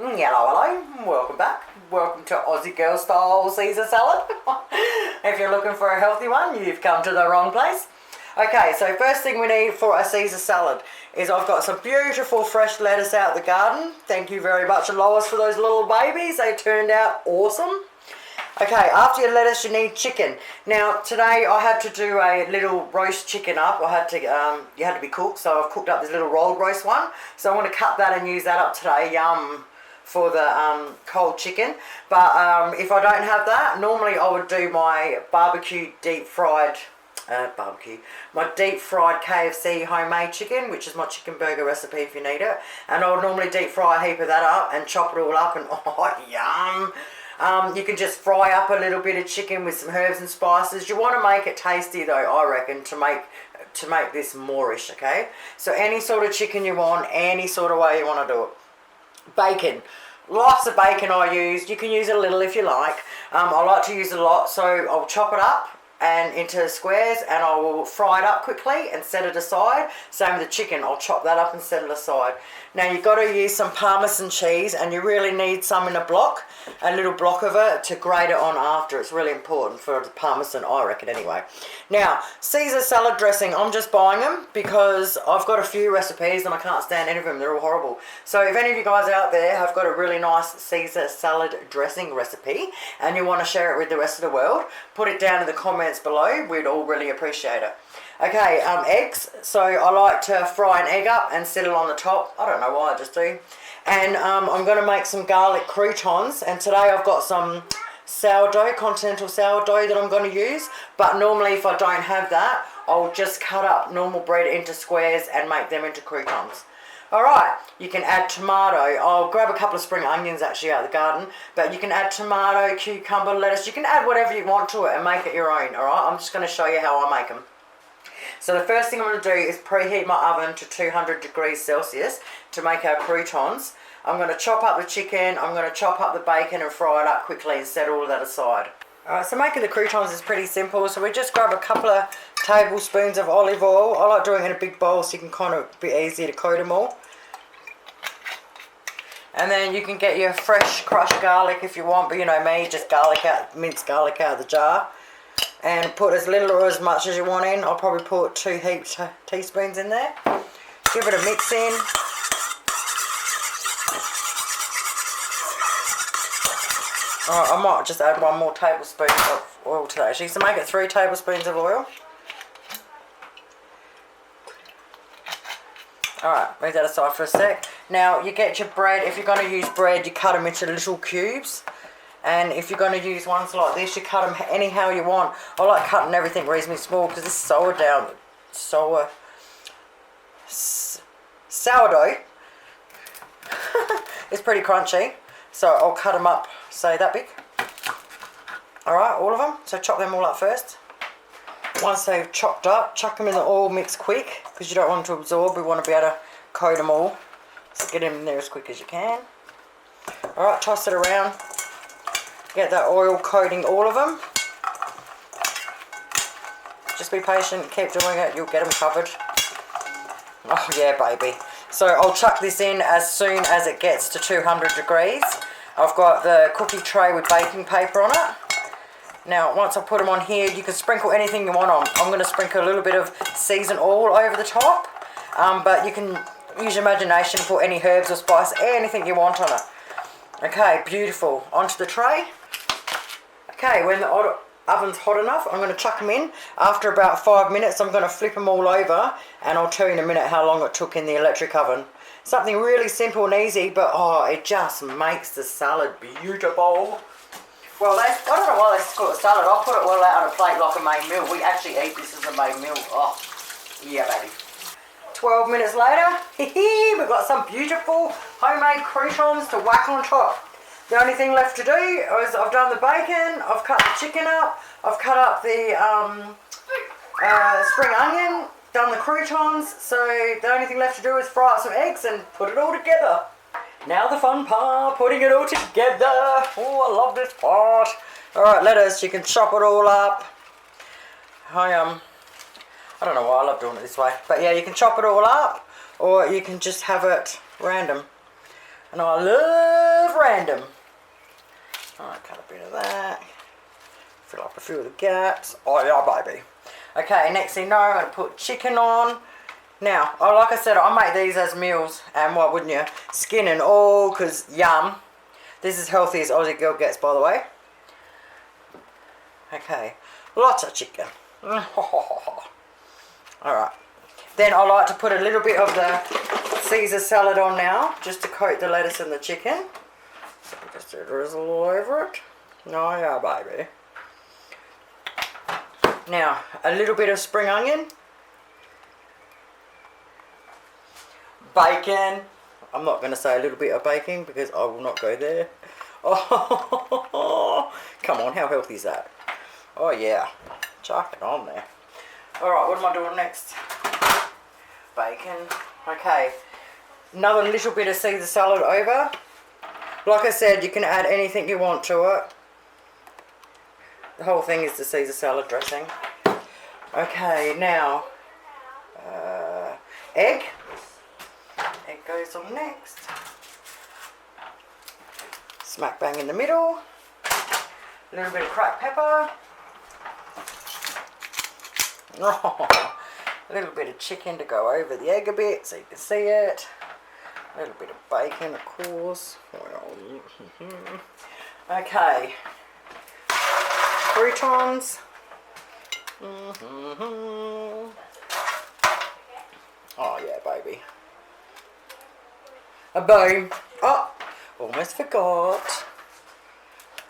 Hello, welcome back. Welcome to Aussie Girl Style Caesar Salad. If you're looking for a healthy one, you've come to the wrong place. Okay, so first thing we need for a Caesar salad is I've got some beautiful fresh lettuce out of the garden. Thank you very much, Lois, for those little babies. They turned out awesome. Okay, after your lettuce, you need chicken. Now, today I had to do a little roast chicken up. You had to be cooked, so I've cooked up this little rolled roast one. So I'm going to cut that and use that up today. Yum. For the cold chicken. But if I don't have that, normally I would do my barbecue deep fried my deep fried KFC homemade chicken, which is my chicken burger recipe if you need it. And I would normally deep fry a heap of that up and chop it all up and oh yum. You can just fry up a little bit of chicken with some herbs and spices. You want to make it tasty though, I reckon, to make this moreish, okay? So any sort of chicken you want, any sort of way you want to do it. Bacon. Lots of bacon I use. You can use a little if you like. I like to use a lot, so I'll chop it up and into squares and I will fry it up quickly and set it aside. Same with the chicken. I'll chop that up and set it aside. Now you've got to use some Parmesan cheese, and you really need some in a block, a little block of it to grate it on after. It's really important for the Parmesan, I reckon anyway. Now, Caesar salad dressing, I'm just buying them because I've got a few recipes and I can't stand any of them. They're all horrible. So if any of you guys out there have got a really nice Caesar salad dressing recipe and you want to share it with the rest of the world, put it down in the comments below. We'd all really appreciate it. Okay, eggs. So I like to fry an egg up and set it on the top. I don't know why, I just do. And I'm going to make some garlic croutons. And today I've got some sourdough, continental sourdough that I'm going to use. But normally if I don't have that, I'll just cut up normal bread into squares and make them into croutons. Alright, you can add tomato. I'll grab a couple of spring onions actually out of the garden. But you can add tomato, cucumber, lettuce. You can add whatever you want to it and make it your own. Alright, I'm just going to show you how I make them. So the first thing I'm going to do is preheat my oven to 200 degrees Celsius to make our croutons. I'm going to chop up the chicken, I'm going to chop up the bacon and fry it up quickly and set all of that aside. Alright, so making the croutons is pretty simple. So we just grab a couple of tablespoons of olive oil. I like doing it in a big bowl so you can kind of be easy to coat them all. And then you can get your fresh crushed garlic if you want, but you know me, just minced garlic out of the jar. And put as little or as much as you want in. I'll probably put 2 teaspoons in there. Give it a mix in. Alright, I might just add 1 more tablespoon of oil to that actually. So make it 3 tablespoons of oil. Alright, leave that aside for a sec. Now you get your bread. If you're going to use bread, you cut them into little cubes. And if you're going to use ones like this, you cut them anyhow you want. I like cutting everything reasonably small because this sourdough is pretty crunchy. So I'll cut them up, say that big. Alright, all of them. So chop them all up first. Once they've chopped up, chuck them in the oil mix quick because you don't want them to absorb. We want to be able to coat them all. So get them in there as quick as you can. Alright, toss it around. Get that oil coating all of them. Just be patient, keep doing it, you'll get them covered. Oh yeah, baby. So I'll chuck this in as soon as it gets to 200 degrees. I've got the cookie tray with baking paper on it. Now, once I put them on here, you can sprinkle anything you want on. I'm going to sprinkle a little bit of seasoned oil over the top. But you can use your imagination, put any herbs or spice, anything you want on it. Okay, beautiful. Onto the tray. Okay, when the oven's hot enough, I'm going to chuck them in. After about 5 minutes, I'm going to flip them all over, and I'll tell you in a minute how long it took in the electric oven. Something really simple and easy, but oh, it just makes the salad beautiful. Well, I don't know why they call it salad. I'll put it all out on a plate like a main meal. We actually eat this as a main meal. Oh, yeah, baby. 12 minutes later, we've got some beautiful homemade croutons to whack on top. The only thing left to do is I've done the bacon, I've cut the chicken up, I've cut up the spring onion, done the croutons, so the only thing left to do is fry up some eggs and put it all together. Now the fun part, putting it all together. Oh, I love this part. Alright, lettuce, you can chop it all up. I don't know why I love doing it this way, but yeah, you can chop it all up, or you can just have it random. And I love of random. Alright, cut a bit of that. Fill up a few of the gaps. Oh yeah, baby. Okay, next thing you know, I'm going to put chicken on. Now, like I said, I make these as meals, and why wouldn't you? Skin and all, because yum. This is healthy as Aussie girl gets, by the way. Okay, lots of chicken. Alright. Then I like to put a little bit of the Caesar salad on now, just to coat the lettuce and the chicken. So just drizzle all over it. Oh yeah, baby. Now, a little bit of spring onion. Bacon. I'm not going to say a little bit of bacon because I will not go there. Oh, come on, how healthy is that? Oh yeah, chuck it on there. Alright, what am I doing next? Bacon. Okay, another little bit of Caesar salad over. Like I said, you can add anything you want to it. The whole thing is the Caesar salad dressing. Okay, now, egg. Egg goes on next. Smack bang in the middle. A little bit of cracked pepper. Oh, a little bit of chicken to go over the egg a bit so you can see it. A little bit of bacon, of course. Okay. Croutons. Oh yeah, baby. A boom. Oh, almost forgot.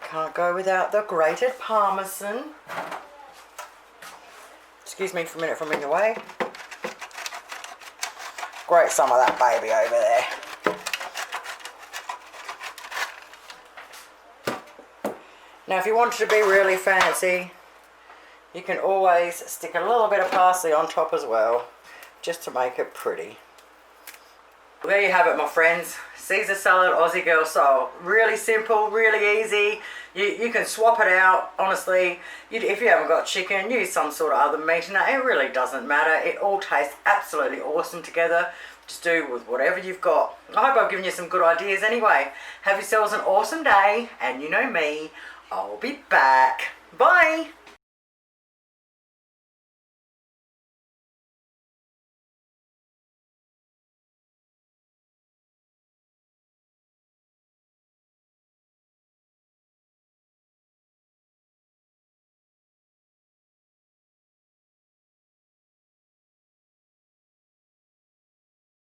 Can't go without the grated Parmesan. Excuse me for a minute from in the way. Grate some of that baby over there. Now if you want it to be really fancy, you can always stick a little bit of parsley on top as well, just to make it pretty. Well, there you have it, my friends. Caesar salad, Aussie girl style. Really simple, really easy. You can swap it out, honestly. If you haven't got chicken, use some sort of other meat in that. It really doesn't matter. It all tastes absolutely awesome together. Just do with whatever you've got. I hope I've given you some good ideas anyway. Have yourselves an awesome day, and you know me, I'll be back. Bye!